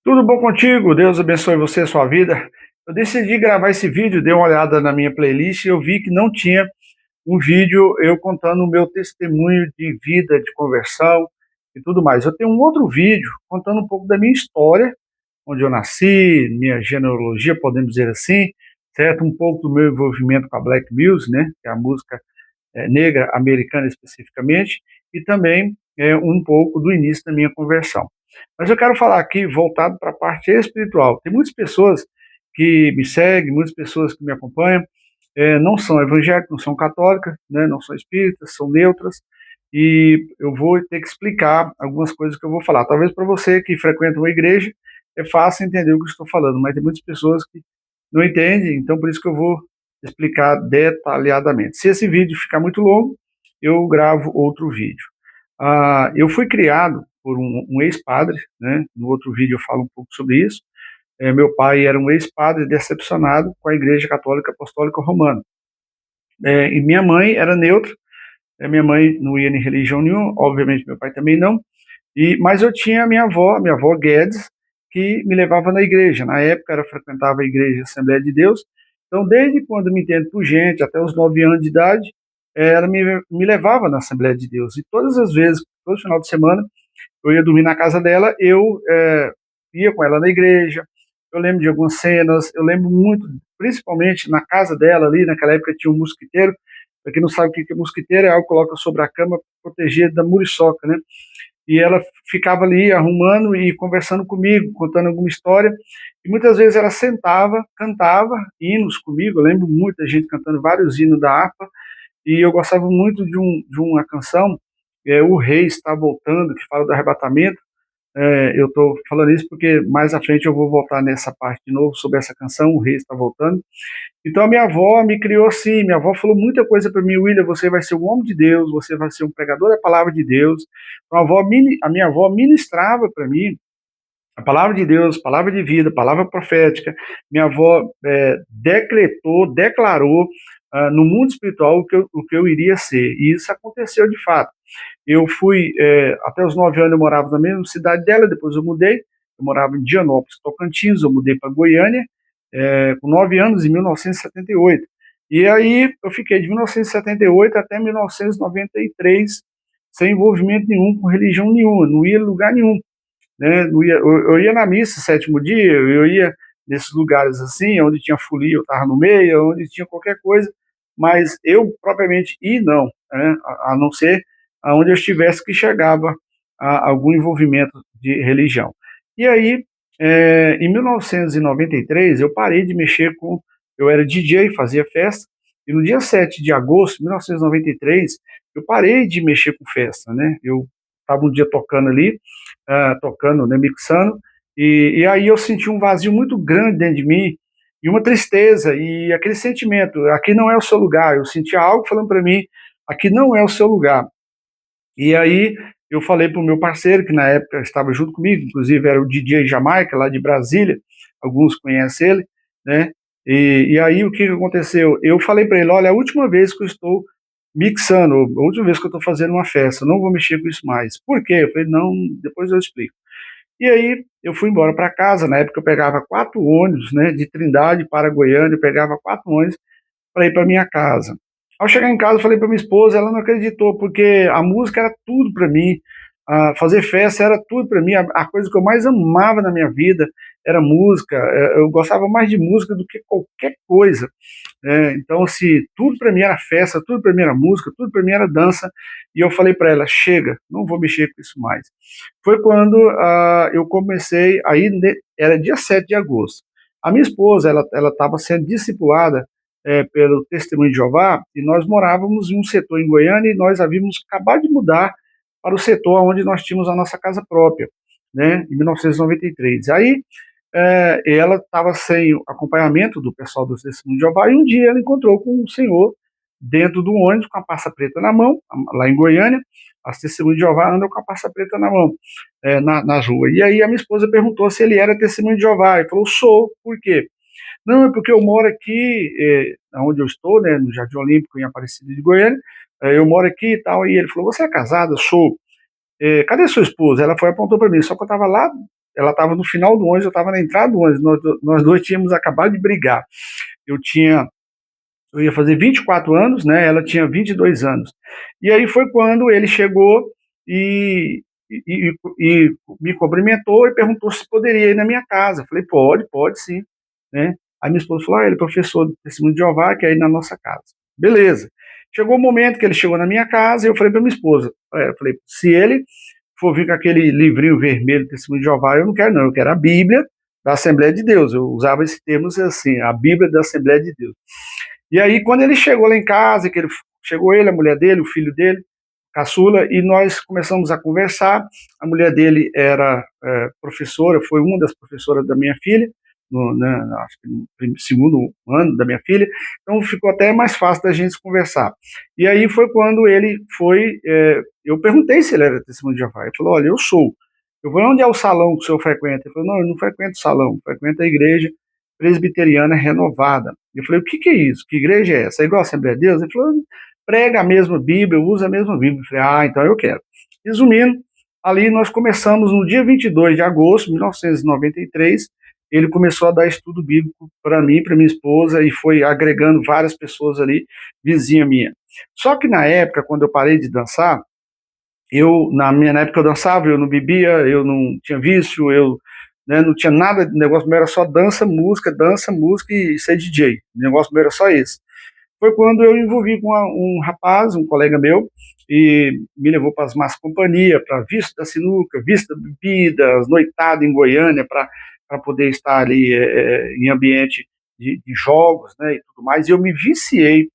Tudo bom contigo? Deus abençoe você e a sua vida. Eu decidi gravar esse vídeo, dei uma olhada na minha playlist e eu vi que não tinha um vídeo eu contando o meu testemunho de vida, de conversão e tudo mais. Eu tenho um outro vídeo contando um pouco da minha história, onde eu nasci, minha genealogia, podemos dizer assim, certo? Um pouco do meu envolvimento com a Black Music, né? Que é a música negra americana especificamente, e também um pouco do início da minha conversão. Mas eu quero falar aqui voltado para a parte espiritual. Tem muitas pessoas que me seguem, muitas pessoas que me acompanham, não são evangélicas, não são católicas, né, não são espíritas, são neutras, e eu vou ter que explicar algumas coisas que eu vou falar. Talvez para você que frequenta uma igreja, é fácil entender o que eu estou falando, mas tem muitas pessoas que não entendem, então por isso que eu vou explicar detalhadamente. Se esse vídeo ficar muito longo, eu gravo outro vídeo. Eu fui criado por um ex-padre, né? No outro vídeo eu falo um pouco sobre isso. Meu pai era um ex-padre decepcionado com a Igreja Católica Apostólica Romana. E minha mãe era neutra, minha mãe não ia em religião nenhuma, obviamente meu pai também não, mas eu tinha minha avó Guedes, que me levava na igreja. Na época, eu frequentava a igreja Assembleia de Deus. Então, desde quando me entendo por gente, até os 9 anos de idade, ela me levava na Assembleia de Deus. E todas as vezes, todo final de semana, eu ia dormir na casa dela, eu ia com ela na igreja. Eu lembro de algumas cenas, eu lembro muito, principalmente na casa dela ali, naquela época tinha um mosquiteiro. Para quem não sabe o que é mosquiteiro, é algo que coloca sobre a cama, proteger da muriçoca, né? E ela ficava ali arrumando e conversando comigo, contando alguma história, e muitas vezes ela sentava, cantava hinos comigo. Eu lembro muita gente cantando vários hinos da harpa, e eu gostava muito de uma canção, O Rei Está Voltando, que fala do arrebatamento. Eu estou falando isso porque mais à frente eu vou voltar nessa parte de novo, sobre essa canção, O Rei Está Voltando. Então a minha avó me criou assim, minha avó falou muita coisa para mim: William, você vai ser um homem de Deus, você vai ser um pregador da palavra de Deus. Então, a minha avó ministrava para mim a palavra de Deus, palavra de vida, palavra profética. Minha avó decretou, declarou no mundo espiritual o que eu iria ser, e isso aconteceu de fato. Eu fui, até os 9 anos eu morava na mesma cidade dela, depois eu mudei, eu morava em Dianópolis, Tocantins, eu mudei para Goiânia, com 9 anos, em 1978. E aí eu fiquei de 1978 até 1993 sem envolvimento nenhum com religião nenhuma, não ia em lugar nenhum, né? Não ia, eu ia na missa sétimo dia, eu ia nesses lugares assim, onde tinha folia, eu estava no meio, onde tinha qualquer coisa, mas eu propriamente ir não, né? A não ser aonde eu estivesse que chegava a algum envolvimento de religião. E aí, em 1993, eu parei de mexer com. Eu era DJ, fazia festa, e no dia 7 de agosto de 1993, eu parei de mexer com festa, né? Eu estava um dia tocando ali, tocando, né, mixando, e aí eu senti um vazio muito grande dentro de mim, e uma tristeza, e aquele sentimento: aqui não é o seu lugar. Eu sentia algo falando para mim: aqui não é o seu lugar. E aí eu falei para o meu parceiro, que na época estava junto comigo, inclusive era o DJ Jamaica, lá de Brasília, alguns conhecem ele, né? E aí o que aconteceu? Eu falei para ele: olha, é a última vez que eu estou mixando, a última vez que eu estou fazendo uma festa, eu não vou mexer com isso mais. Por quê? Eu falei: não, depois eu explico. E aí eu fui embora para casa. Na época eu pegava 4 ônibus, né, de Trindade para Goiânia, eu pegava 4 ônibus para ir para minha casa. Ao chegar em casa, eu falei para minha esposa, ela não acreditou, porque a música era tudo para mim, fazer festa era tudo para mim, a coisa que eu mais amava na minha vida era música. Eu gostava mais de música do que qualquer coisa. Então, assim, tudo para mim era festa, tudo para mim era música, tudo para mim era dança, e eu falei para ela: chega, não vou mexer com isso mais. Foi quando eu comecei, aí era dia 7 de agosto. A minha esposa, ela estava sendo discipulada pelo Testemunho de Jeová, e nós morávamos em um setor em Goiânia, e nós havíamos acabado de mudar para o setor onde nós tínhamos a nossa casa própria, né, em 1993. Aí ela estava sem acompanhamento do pessoal do Testemunho de Jeová, e um dia ela encontrou com um senhor dentro do ônibus com a pasta preta na mão, lá em Goiânia. As Testemunhas de Jeová andam com a pasta preta na mão, nas ruas. E aí a minha esposa perguntou se ele era Testemunho de Jeová. Ele falou: sou. Por quê? Não, é porque eu moro aqui, onde eu estou, né, no Jardim Olímpico, em Aparecida de Goiânia. Eu moro aqui e tal. E ele falou: você é casada? Sou. Cadê sua esposa? Ela foi e apontou para mim, só que eu estava lá ela estava no final do ônibus, eu estava na entrada do ônibus, nós dois tínhamos acabado de brigar. Eu ia fazer 24 anos, né? Ela tinha 22 anos. E aí foi quando ele chegou e, e me cumprimentou e perguntou se poderia ir na minha casa. Eu falei, pode sim, né? Aí minha esposa falou, ele é professor do Testemunho de Jeová, quer ir na nossa casa. Beleza. Chegou o momento que ele chegou na minha casa e eu falei para minha esposa, eu falei, se ele for vir com aquele livrinho vermelho do Testemunho de Jeová, eu não quero não, eu quero a Bíblia da Assembleia de Deus. Eu usava esse termo assim, a Bíblia da Assembleia de Deus. E aí, quando ele chegou lá em casa, chegou ele, a mulher dele, o filho dele, caçula, e nós começamos a conversar. A mulher dele era professora, foi uma das professoras da minha filha, acho que no segundo ano da minha filha, então ficou até mais fácil da gente conversar. E aí foi quando ele foi, eu perguntei se ele era testemunho de Jeová, ele falou, olha, eu sou. Eu falei, onde é o salão que o senhor frequenta? Ele falou, não, eu não frequento o salão, eu frequento a igreja presbiteriana renovada. Eu falei, o que é isso? Que igreja é essa? É igual a Assembleia de Deus? Ele falou, prega a mesma Bíblia, usa a mesma Bíblia. Eu falei, então eu quero. Resumindo, ali nós começamos no dia 22 de agosto de 1993, ele começou a dar estudo bíblico para mim, para minha esposa, e foi agregando várias pessoas ali, vizinha minha. Só que na época, quando eu parei de dançar, na época eu dançava, eu não bebia, eu não tinha vício, não tinha nada, o negócio meu era só dança, música e ser DJ. O negócio meu era só esse. Foi quando eu envolvi com um rapaz, um colega meu, e me levou para as más companhias, para Vista da Sinuca, Vista da Bebida, as noitadas em Goiânia, para poder estar ali em ambiente de jogos, né, e tudo mais. E eu me viciei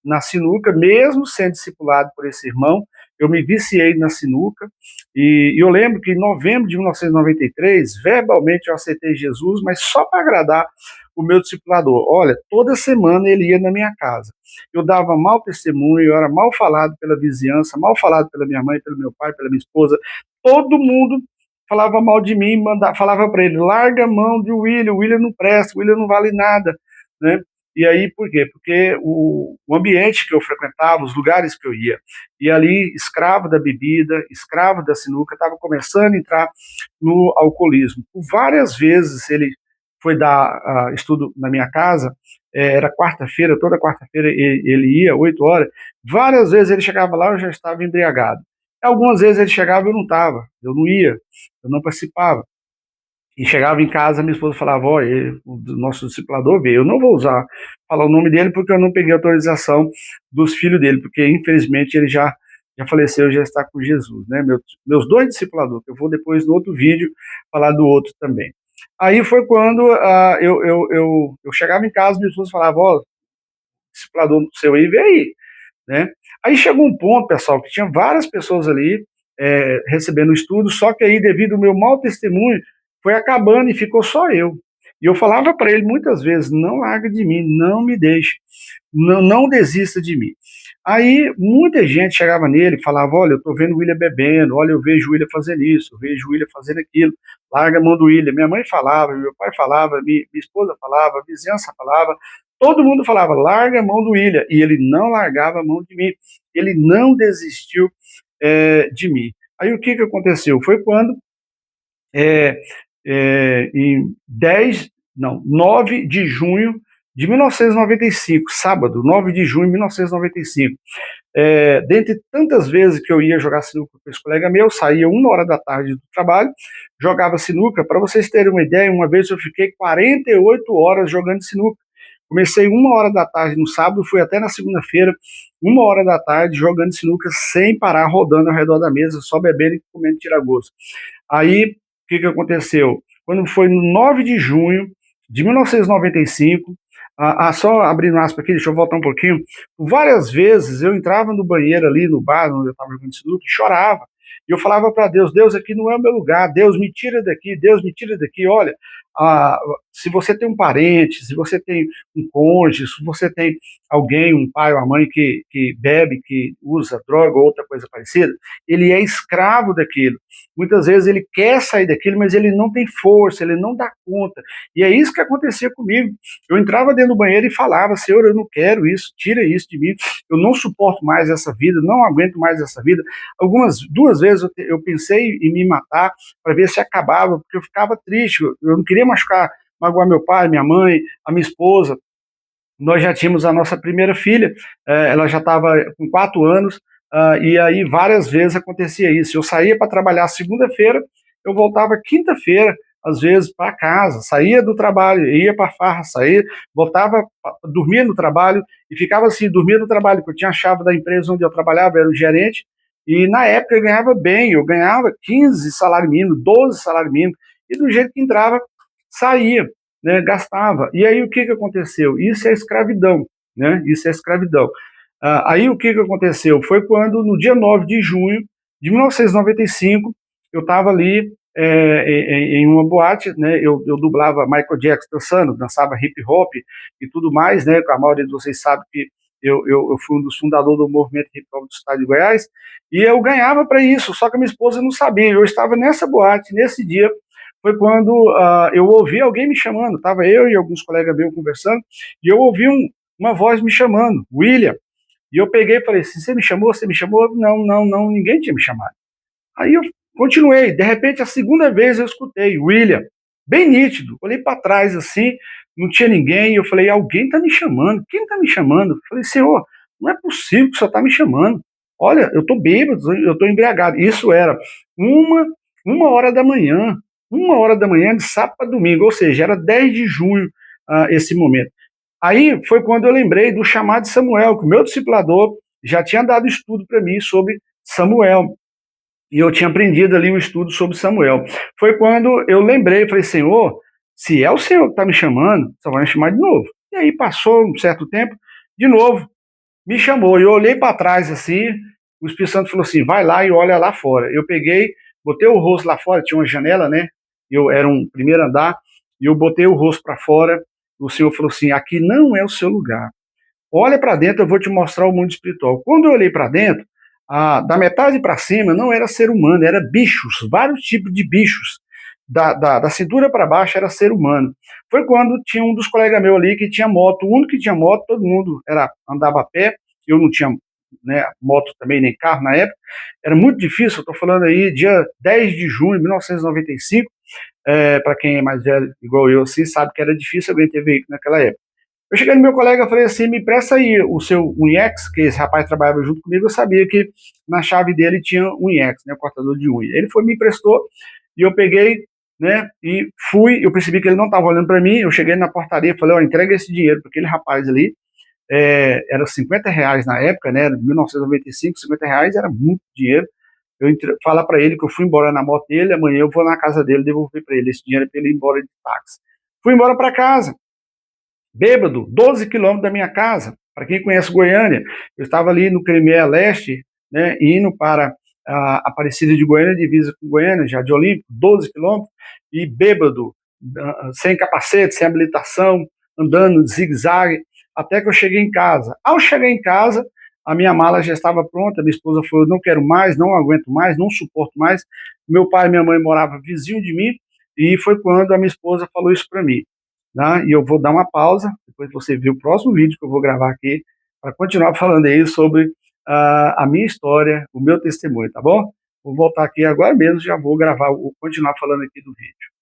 na sinuca, mesmo sendo discipulado por esse irmão, eu me viciei na sinuca, e eu lembro que em novembro de 1993, verbalmente eu aceitei Jesus, mas só para agradar o meu discipulador. Olha, toda semana ele ia na minha casa. Eu dava mau testemunho, eu era mal falado pela vizinhança, mal falado pela minha mãe, pelo meu pai, pela minha esposa. Todo mundo falava mal de mim, falava para ele, larga a mão de William, o William não presta, o William não vale nada, né? E aí, por quê? Porque o ambiente que eu frequentava, os lugares que eu ia, e ali, escravo da bebida, escravo da sinuca, estava começando a entrar no alcoolismo. Por várias vezes ele foi dar estudo na minha casa, era quarta-feira, toda quarta-feira ele ia, 8 horas, várias vezes ele chegava lá, eu já estava embriagado. Algumas vezes ele chegava e eu não estava, eu não ia, eu não participava. E chegava em casa, minha esposa falava, olha, o nosso discipulador veio, eu não vou falar o nome dele porque eu não peguei autorização dos filhos dele, porque infelizmente ele já faleceu, já está com Jesus, né? Meus dois discipuladores, que eu vou depois no outro vídeo falar do outro também. Aí foi quando eu chegava em casa, minha esposa falava, ó, discipulador seu aí, vem aí, né? Aí chegou um ponto, pessoal, que tinha várias pessoas ali recebendo estudo, só que aí, devido ao meu mau testemunho, foi acabando e ficou só eu. E eu falava para ele muitas vezes, não larga de mim, não me deixe, não desista de mim. Aí muita gente chegava nele e falava, olha, eu estou vendo o William bebendo, olha, eu vejo o William fazendo isso, eu vejo o William fazendo aquilo, larga a mão do William. Minha mãe falava, meu pai falava, minha esposa falava, a vizinhança falava, todo mundo falava, larga a mão do William, e ele não largava a mão de mim, ele não desistiu de mim. Aí o que aconteceu? Foi quando, em 9 de junho de 1995, sábado, 9 de junho de 1995, dentre tantas vezes que eu ia jogar sinuca com esse colega meu, saía 1 hora da tarde do trabalho, jogava sinuca. Para vocês terem uma ideia, uma vez eu fiquei 48 horas jogando sinuca. Comecei 1 hora da tarde no sábado, fui até na segunda-feira, 1 hora da tarde, jogando sinuca sem parar, rodando ao redor da mesa, só bebendo e comendo tira-gosto. Aí, o que aconteceu? Quando foi no 9 de junho de 1995, só abrindo aspas aqui, deixa eu voltar um pouquinho, várias vezes eu entrava no banheiro ali, no bar, onde eu estava jogando sinuca, e chorava. E eu falava para Deus, Deus, aqui não é o meu lugar, Deus, me tira daqui, Deus, me tira daqui, olha, se você tem um parente, se você tem um cônjuge, se você tem alguém, um pai ou uma mãe que bebe, que usa droga ou outra coisa parecida, ele é escravo daquilo. Muitas vezes ele quer sair daquilo, mas ele não tem força, ele não dá conta. E é isso que acontecia comigo. Eu entrava dentro do banheiro e falava, Senhor, eu não quero isso, tira isso de mim, eu não suporto mais essa vida, não aguento mais essa vida. algumas vezes eu pensei em me matar para ver se acabava, porque eu ficava triste, eu não queria magoar meu pai, minha mãe, a minha esposa. Nós já tínhamos a nossa primeira filha, ela já estava com 4 anos, e aí várias vezes acontecia isso. Eu saía para trabalhar segunda-feira, eu voltava quinta-feira, às vezes, para casa, saía do trabalho, ia para a farra, saía, voltava, dormia no trabalho, e ficava assim, dormia no trabalho, porque eu tinha a chave da empresa onde eu trabalhava, era o gerente, e na época eu ganhava bem, eu ganhava 15 salário mínimo, 12 salário mínimo, e do jeito que entrava, saía, né, gastava. E aí o que aconteceu? Isso é escravidão, né? Isso é escravidão. Aí o que aconteceu? Foi quando, no dia 9 de junho de 1995, eu estava ali em uma boate, né? Eu dublava Michael Jackson dançando, dançava hip hop e tudo mais, né? A maioria de vocês sabe que eu fui um dos fundadores do movimento hip hop do estado de Goiás, e eu ganhava para isso, só que a minha esposa não sabia. Eu estava nessa boate, nesse dia, foi quando eu ouvi alguém me chamando, estava eu e alguns colegas meus conversando, e eu ouvi uma voz me chamando, William, e eu peguei e falei assim, você me chamou? Você me chamou? Não, não, não, ninguém tinha me chamado. Aí eu continuei, de repente a segunda vez eu escutei, William, bem nítido, olhei para trás assim, não tinha ninguém, eu falei, alguém está me chamando, quem está me chamando? Eu falei, senhor, não é possível que o senhor está me chamando, olha, eu estou bêbado, eu estou embriagado. Isso era uma, uma hora da manhã, 1 hora da manhã de sábado para domingo, ou seja, era 10 de junho esse momento. Aí foi quando eu lembrei do chamado de Samuel, que o meu discipulador já tinha dado estudo para mim sobre Samuel. E eu tinha aprendido ali um estudo sobre Samuel. Foi quando eu lembrei, falei, Senhor, se é o Senhor que está me chamando, só vai me chamar de novo. E aí passou um certo tempo, de novo, me chamou. Eu olhei para trás assim, o Espírito Santo falou assim, vai lá e olha lá fora. Eu peguei, botei o rosto lá fora, tinha uma janela, né? Eu era um primeiro andar, e eu botei o rosto para fora. O Senhor falou assim, aqui não é o seu lugar. Olha para dentro, eu vou te mostrar o mundo espiritual. Quando eu olhei para dentro, da metade para cima não era ser humano, era bichos, vários tipos de bichos. Da cintura para baixo era ser humano. Foi quando tinha um dos colegas meus ali que tinha moto, o único que tinha moto, todo mundo andava a pé, eu não tinha, né, moto também, nem carro na época, era muito difícil, eu estou falando aí, dia 10 de junho de 1995, para quem é mais velho, igual eu, assim, sabe que era difícil alguém ter veículo naquela época. Eu cheguei no meu colega e falei assim, me presta aí o seu UNIX, que esse rapaz trabalhava junto comigo, eu sabia que na chave dele tinha um UNIX, né, cortador de unha. Ele foi, me emprestou, e eu peguei, né, e fui, eu percebi que ele não estava olhando para mim, eu cheguei na portaria e falei, ó, entrega esse dinheiro para aquele rapaz ali, era R$ 50 na época, né, 1995, R$ 50 era muito dinheiro. Falar para ele que eu fui embora na moto dele, amanhã eu vou na casa dele devolver para ele esse dinheiro para ele ir embora de táxi. Fui embora para casa, bêbado, 12 quilômetros da minha casa. Para quem conhece Goiânia, eu estava ali no Cremier Leste, né, indo para a Aparecida de Goiânia, divisa com Goiânia, Jardim Olímpico, 12 quilômetros, e bêbado, sem capacete, sem habilitação, andando de zigue-zague, até que eu cheguei em casa. Ao chegar em casa, a minha mala já estava pronta, minha esposa falou, não quero mais, não aguento mais, não suporto mais. Meu pai e minha mãe moravam vizinho de mim, e foi quando a minha esposa falou isso para mim. Né? E eu vou dar uma pausa, depois você vê o próximo vídeo que eu vou gravar aqui, para continuar falando aí sobre a minha história, o meu testemunho, tá bom? Vou voltar aqui agora mesmo, já vou gravar, vou continuar falando aqui do vídeo.